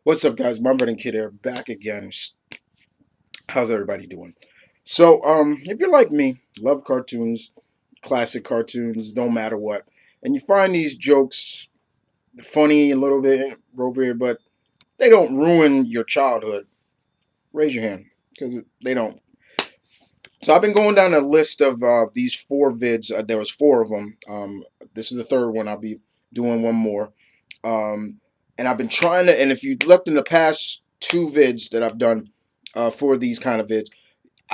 What's up, guys? Mom and Kid here, back again. How's everybody doing? So, if you're like me, love cartoons, classic cartoons, no matter what, and you find these jokes funny, a little bit inappropriate, but they don't ruin your childhood, raise your hand, because they don't. So I've been going down a list of these four vids. There was four of them. This is the third one. I'll be doing one more. Um, and I've been trying to. And if you looked in the past two vids that I've done for these kind of vids,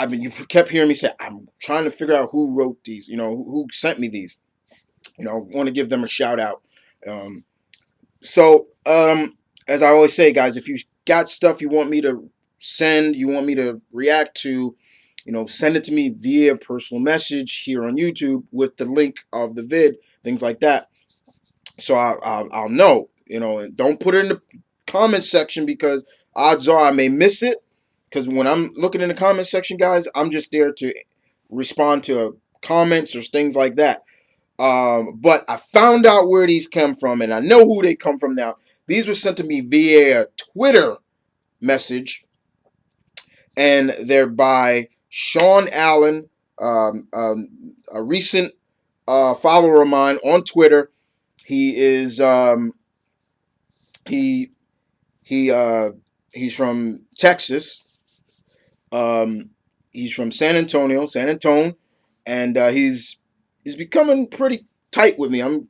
you kept hearing me say I'm trying to figure out who wrote these. Who sent me these. Want to give them a shout out. Um, so as I always say, guys, if you got stuff you want me to send, you want me to react to, send it to me via personal message here on YouTube with the link of the vid, things like that. So I'll know, and don't put it in the comment section because odds are I may miss it. Because when I'm looking in the comment section, guys, I'm just there to respond to comments or things like that. But I found out where these come from, and I know who they come from now. These were sent to me via Twitter message, and they're by Sean Allen, a recent follower of mine on Twitter. He is he's from Texas. He's from San Antonio, and he's becoming pretty tight with me. I'm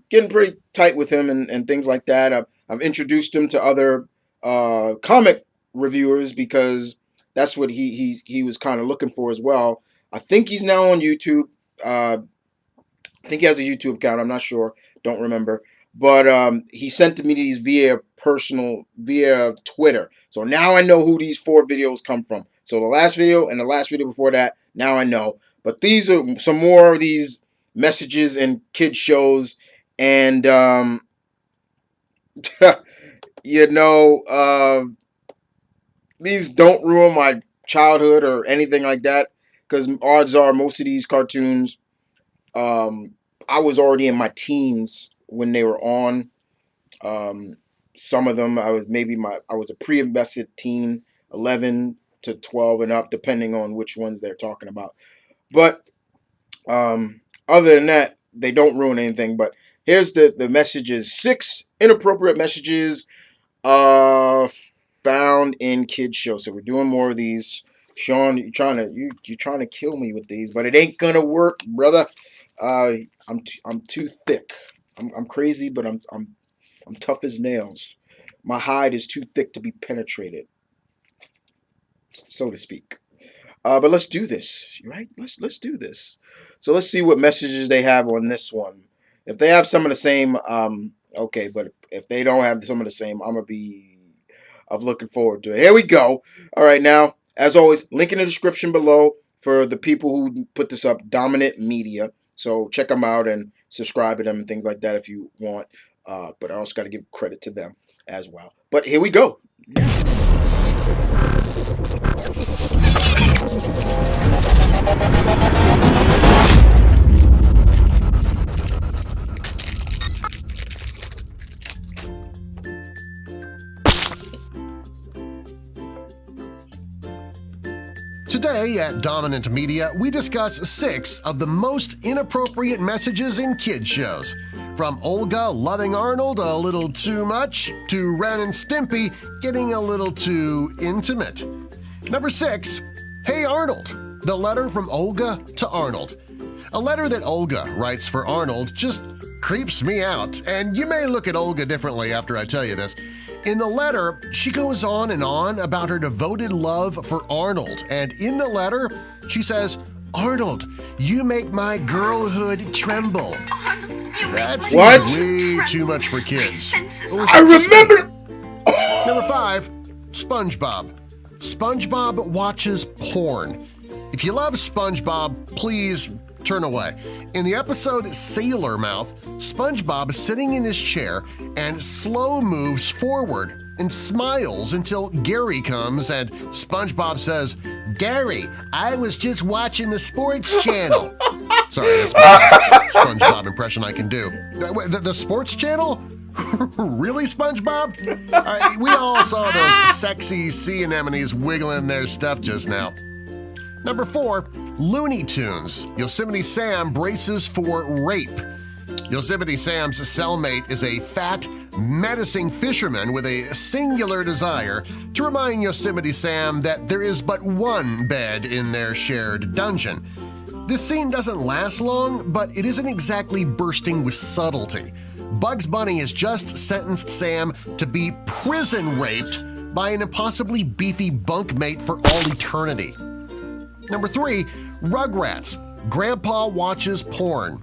getting pretty tight with him and things like that. I've introduced him to other comic reviewers because that's what he was kind of looking for as well. I think he's now on YouTube. I think he has a YouTube account. I'm not sure. Don't remember. But he sent me these via Twitter. So now I know who these four videos come from. So the last video and the last video before that, now I know. But these are some more of these messages and kid shows. And, these don't ruin my childhood or anything like that. Because odds are most of these cartoons, I was already in my teens when they were on. Some of them I was a pre-invested teen, 11 to 12 and up, depending on which ones they're talking about. But other than that, they don't ruin anything. But here's the messages: 6 inappropriate messages found in kids show. So we're doing more of these. Sean, you're trying to kill me with these, but it ain't gonna work, brother. I'm too thick. I'm crazy, but I'm tough as nails. My hide is too thick to be penetrated, so to speak. But let's do this, right? Let's do this. So let's see what messages they have on this one. If they have some of the same, okay. But if they don't have some of the same, I'm looking forward to it. Here we go. All right, now, as always, link in the description below for the people who put this up, Dominant Media. So check them out and subscribe to them and things like that if you want. But I also got to give credit to them as well. But here we go. Today at Dominant Media, we discuss 6 of the most inappropriate messages in kids shows. From Olga loving Arnold a little too much to Ren and Stimpy getting a little too intimate. Number 6, Hey Arnold, the letter from Olga to Arnold. A letter that Olga writes for Arnold just creeps me out, and you may look at Olga differently after I tell you this. In the letter, she goes on and on about her devoted love for Arnold, and in the letter, she says, "Arnold, you make my girlhood tremble." That seems way too much for kids. I remember. Number 5, SpongeBob. SpongeBob watches porn. If you love SpongeBob, please turn away. In the episode Sailor Mouth, SpongeBob is sitting in his chair and slow moves forward and smiles until Gary comes and SpongeBob says, "Gary, I was just watching the sports channel." Sorry, that's my best SpongeBob impression I can do. The sports channel? Really, SpongeBob? We all saw those sexy sea anemones wiggling their stuff just now. Number 4, Looney Tunes. Yosemite Sam braces for rape. Yosemite Sam's cellmate is a fat, menacing fisherman with a singular desire to remind Yosemite Sam that there is but one bed in their shared dungeon. This scene doesn't last long, but it isn't exactly bursting with subtlety. Bugs Bunny has just sentenced Sam to be prison raped by an impossibly beefy bunkmate for all eternity. Number 3, Rugrats. Grandpa watches porn.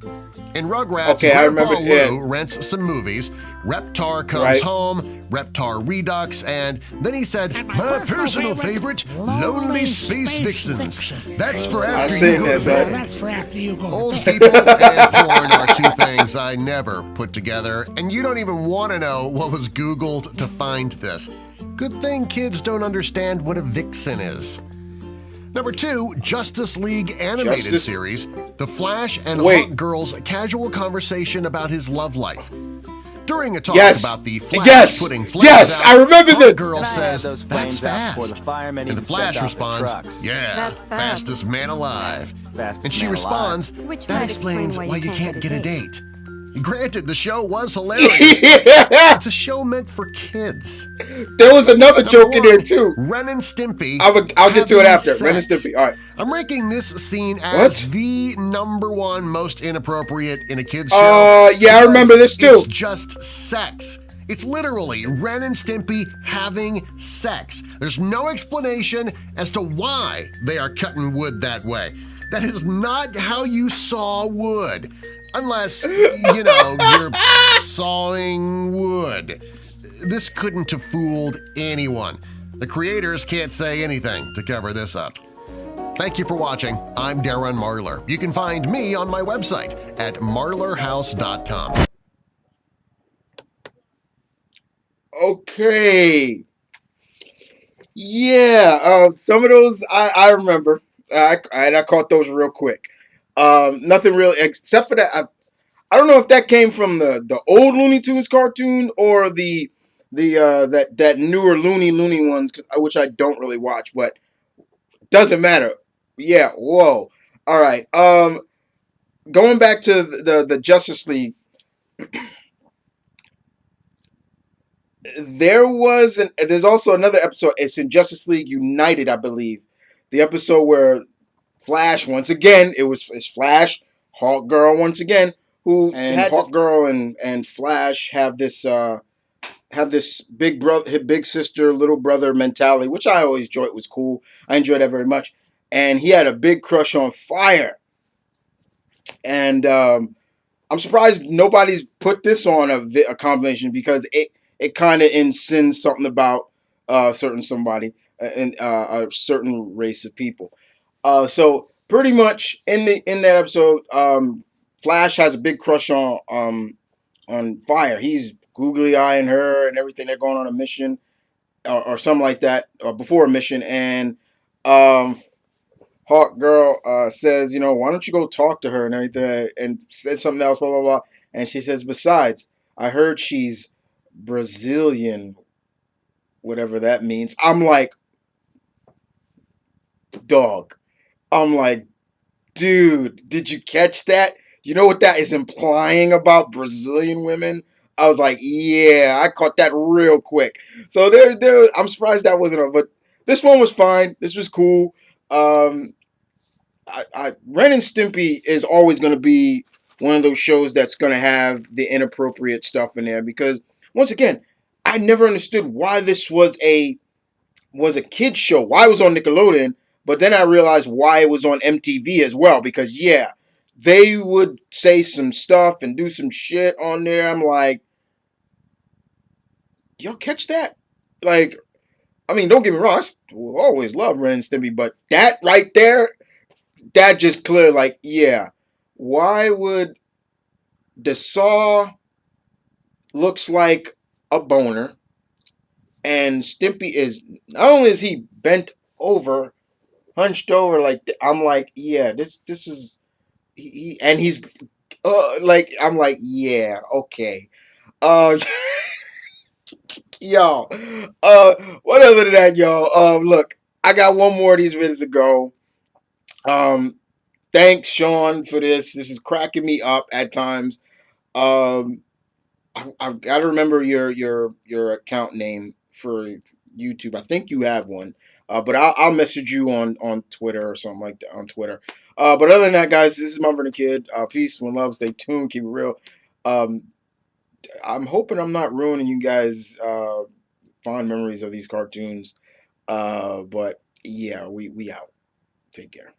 In Rugrats, Grandpa Lou rents some movies. Reptar comes home, Reptar Redux, and then he said, "My personal favorite, Lonely Space Vixens. That's for after you go to bed." That's for after you go to Old bed. people and porn are two things I never put together, and you don't even want to know what was Googled to find this. Good thing kids don't understand what a vixen is. Number 2, Justice League animated series, The Flash and Hawk Girl's casual conversation about his love life. During a talk about the Flash putting flames out, I remember Hawk this. Girl says, "That's fast." And the Flash responds, "Yeah, That's fast. fastest man alive." Fastest And she man responds, Which "That might explains why you can't get a date. date." Granted, the show was hilarious, but it's a show meant for kids. There was another joke in there too. Ren and Stimpy. I'll get to it after. having Ren and sex. Stimpy. All right. I'm ranking this scene as What? the number 1 most inappropriate in a kid's show. Yeah, I remember this too. It's just sex. It's literally Ren and Stimpy having sex. There's no explanation as to why they are cutting wood that way. That is not how you saw wood. Unless, you know, you're sawing wood. This couldn't have fooled anyone. The creators can't say anything to cover this up. Thank you for watching. I'm Darren Marlar. You can find me on my website at marlarhouse.com. Okay. Yeah, some of those I remember. And I caught those real quick. Nothing really except for that. I don't know if that came from the old Looney Tunes cartoon or the that newer Looney ones, which I don't really watch, but doesn't matter. Yeah. Whoa. All right. Going back to the Justice League, there's also another episode. It's in Justice League United, I believe. The episode where Flash, once again, it's Flash, Hawk Girl once again, Hawk Girl and Flash have this big brother, big sister, little brother mentality, which I always enjoyed. It was cool. I enjoyed that very much. And he had a big crush on Fire. And I'm surprised nobody's put this on a combination, because it kind of insins something about somebody and a certain race of people. So pretty much in that episode, Flash has a big crush on Fire. He's googly eyeing her and everything. They're going on a mission or something like that, or before a mission, and Hawk Girl says, why don't you go talk to her and everything, and says something else, blah blah blah, and she says, besides, I heard she's Brazilian, whatever that means. I'm like, dog. I'm like, dude, did you catch that? You know what that is implying about Brazilian women? I was like, yeah, I caught that real quick. So I'm surprised that wasn't but this one was fine. This was cool. Ren and Stimpy is always going to be one of those shows that's going to have the inappropriate stuff in there, because once again, I never understood why this was a kid's show, why it was on Nickelodeon, but then I realized why it was on MTV as well, because yeah, they would say some stuff and do some shit on there. I'm like, y'all catch that? Like, I mean, don't get me wrong, I always love Ren and Stimpy, but that right there, that just clear, like, yeah, why would the saw looks like a boner, and Stimpy is, not only is he bent over, hunched over, like, I'm like, yeah, this is, and he's like, I'm like, yeah, okay. Y'all. What other than that, y'all? Look, I got one more of these minutes to go. Um, thanks, Sean, for this. This is cracking me up at times. Um, I've got to remember your account name for YouTube. I think you have one, but I'll message you on Twitter or something like that on Twitter. But other than that, guys, this is Mumford the Kid. Peace, one love, stay tuned, keep it real. Um, I'm hoping I'm not ruining you guys' fond memories of these cartoons. But yeah, we out. Take care.